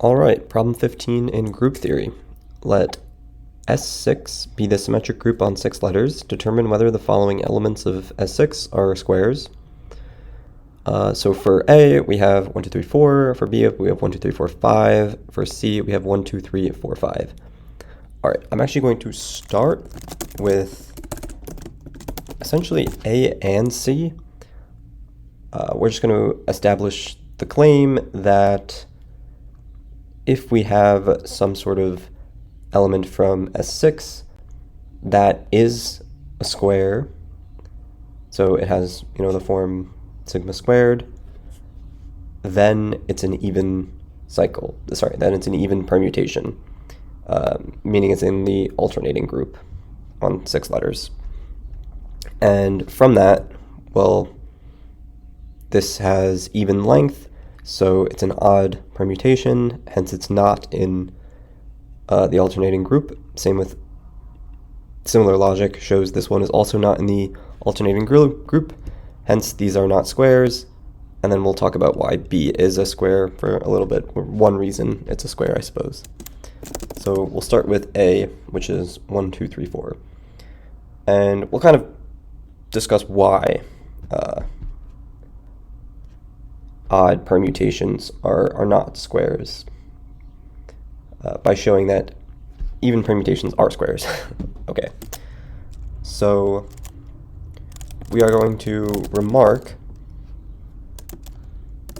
All right, problem 15 in group theory. Let S6 be the symmetric group on 6 letters. Determine whether the following elements of S6 are squares. So for A, we have 1, 2, 3, 4. For B, we have 1, 2, 3, 4, 5. For C, we have 1, 2, 3, 4, 5. All right, I'm actually going to start with essentially A and C. We're just going to establish the claim that if we have some sort of element from S6 that is a square, so it has, the form sigma squared, then it's an even cycle. Then it's an even permutation, meaning it's in the alternating group on 6 letters. And from that, well, this has even length, so it's an odd permutation, hence it's not in the alternating group. Same with similar logic shows this one is also not in the alternating group, hence these are not squares. And then we'll talk about why B is a square for a little bit, or one reason it's a square, I suppose. So we'll start with A, which is 1, 2, 3, 4. And we'll kind of discuss why odd permutations are not squares by showing that even permutations are squares. Okay, so we are going to remark,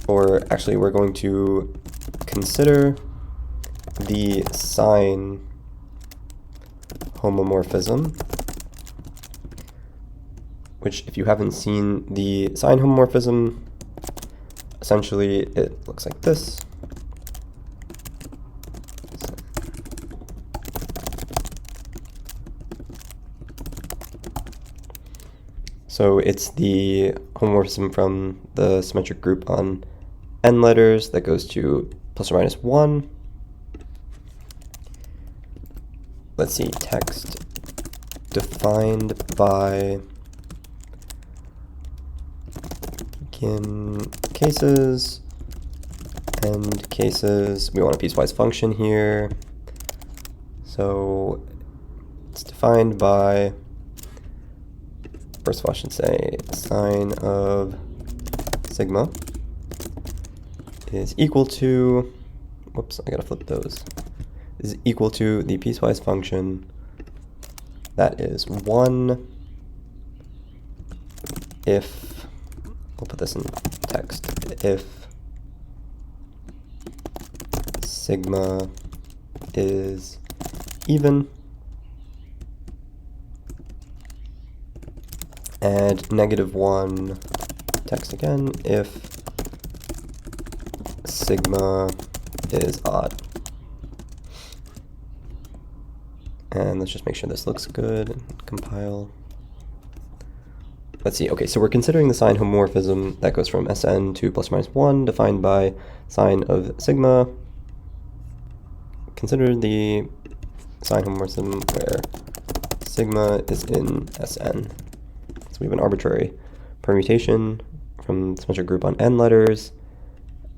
or actually we're going to consider the sign homomorphism, which if you haven't seen the sign homomorphism, essentially it looks like this. So it's the homomorphism from the symmetric group on n letters that goes to plus or minus 1. Let's see, text defined by begin cases, end cases. We want a piecewise function here. So it's defined by, first of all, I should say sine of sigma is equal to, whoops, I gotta flip those, is equal to the piecewise function that is 1 if, we'll put this in text, if sigma is even, and -1, text again, if sigma is odd. And let's just make sure this looks good and compile. Let's see, okay, so we're considering the sign homomorphism that goes from Sn to plus or minus 1, defined by sign of sigma. Consider the sign homomorphism where sigma is in Sn. So we have an arbitrary permutation from the symmetric group on n letters,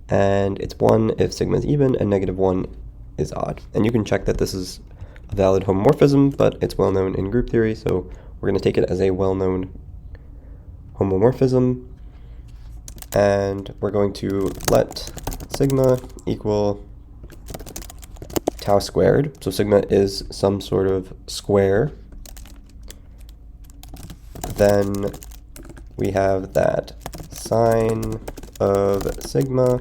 and it's 1 if sigma is even and -1 is odd. And you can check that this is a valid homomorphism, but it's well known in group theory, so we're going to take it as a well-known homomorphism, and we're going to let sigma equal tau squared. So sigma is some sort of square. Then we have that sine of sigma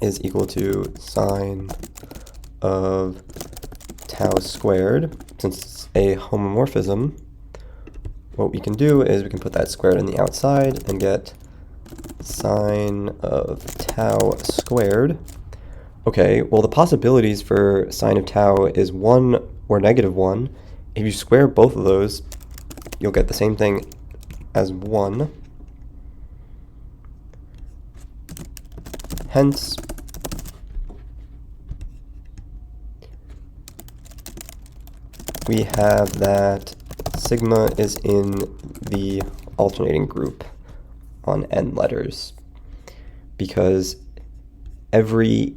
is equal to sine of tau squared. Since it's a homomorphism, what we can do is we can put that squared on the outside and get sine of tau squared. Okay, well the possibilities for sine of tau is 1 or -1. If you square both of those, you'll get the same thing as 1. Hence, we have that sigma is in the alternating group on n letters, because every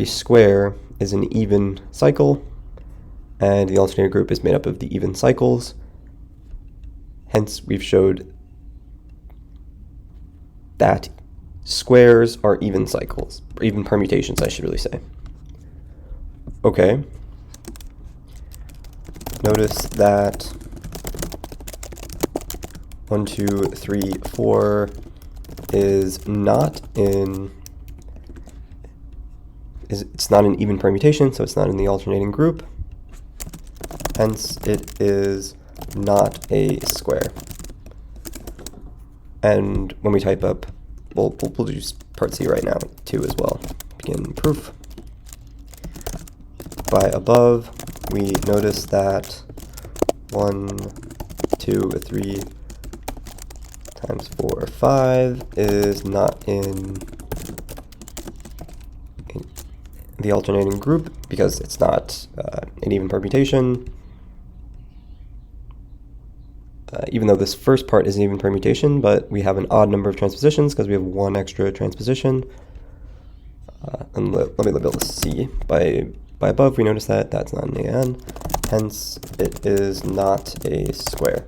square is an even cycle, and the alternating group is made up of the even cycles. Hence, we've showed that squares are even cycles, or even permutations, I should really say. Okay. Notice that 1, 2, 3, 4 is not in, it's not an even permutation, so it's not in the alternating group. Hence, it is not a square. And when we type up, we'll do part C right now, 2 as well. Begin proof. By above, we notice that 1, 2, 3 times 4, 5 is not in the alternating group because it's not an even permutation. Even though this first part is an even permutation, but we have an odd number of transpositions because we have 1 extra transposition. And let me label this C. By above, we notice that that's not an AN, hence it is not a square.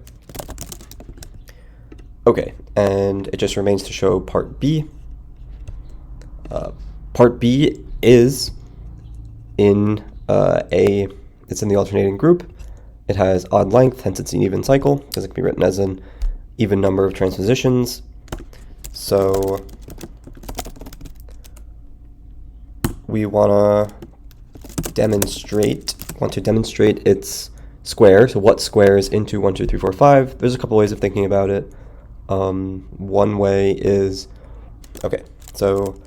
Okay, and it just remains to show part B. Part B is in it's in the alternating group. It has odd length, hence it's an even cycle, because it can be written as an even number of transpositions. So we want to demonstrate its square. So what squares into 1, 2, 3, 4, 5? There's a couple ways of thinking about it. One way is, okay, so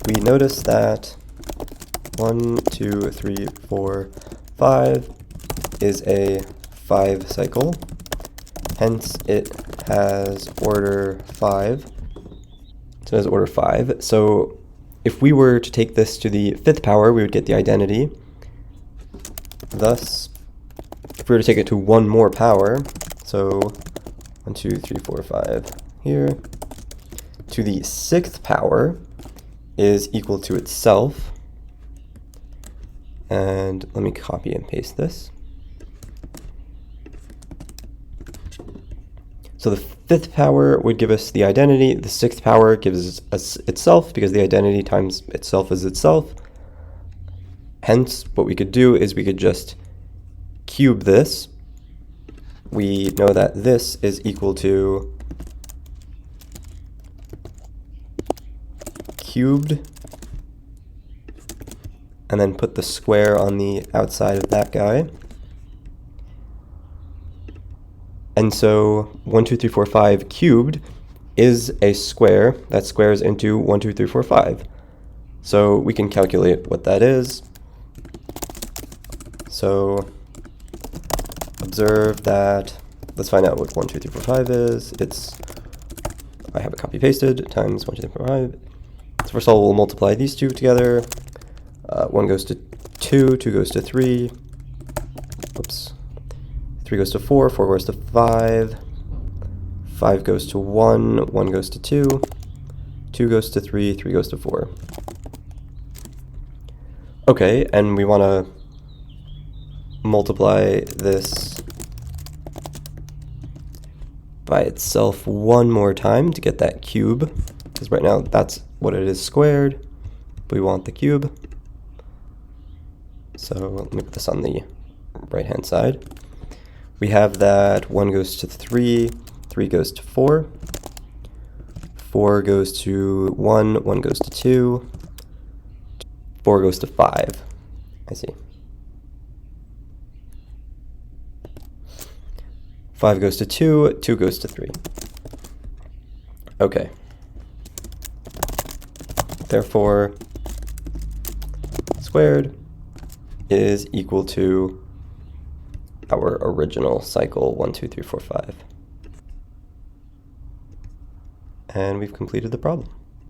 we notice that 1, 2, 3, 4, 5 is a 5 cycle, hence it has order 5. So it has order 5. So if we were to take this to the 5th power, we would get the identity. Thus, if we were to take it to one more power, so 1, 2, 3, 4, 5 here, to the 6th power is equal to itself. And let me copy and paste this. So the 5th power would give us the identity, the 6th power gives us itself, because the identity times itself is itself. Hence, what we could do is we could just cube this. We know that this is equal to cubed, and then put the square on the outside of that guy. And so 1, 2, 3, 4, 5 cubed is a square that squares into 1, 2, 3, 4, 5. So we can calculate what that is. So observe that, let's find out what 1, 2, 3, 4, 5 is. I have it copy pasted, times 1, 2, 3, 4, 5. So first of all, we'll multiply these two together. 1 goes to 2, 2 goes to 3. Oops. 3 goes to 4, 4 goes to 5, 5 goes to 1, 1 goes to 2, 2 goes to 3, 3 goes to 4. Okay, and we want to multiply this by itself one more time to get that cube, because right now that's what it is squared, but we want the cube. So let me put this on the right-hand side. We have that 1 goes to 3, 3 goes to 4, 4 goes to 1, 1 goes to 2, 4 goes to 5. I see. 5 goes to 2, 2 goes to 3. Okay. Therefore, squared is equal to our original cycle 1, 2, 3, 4, 5. And we've completed the problem.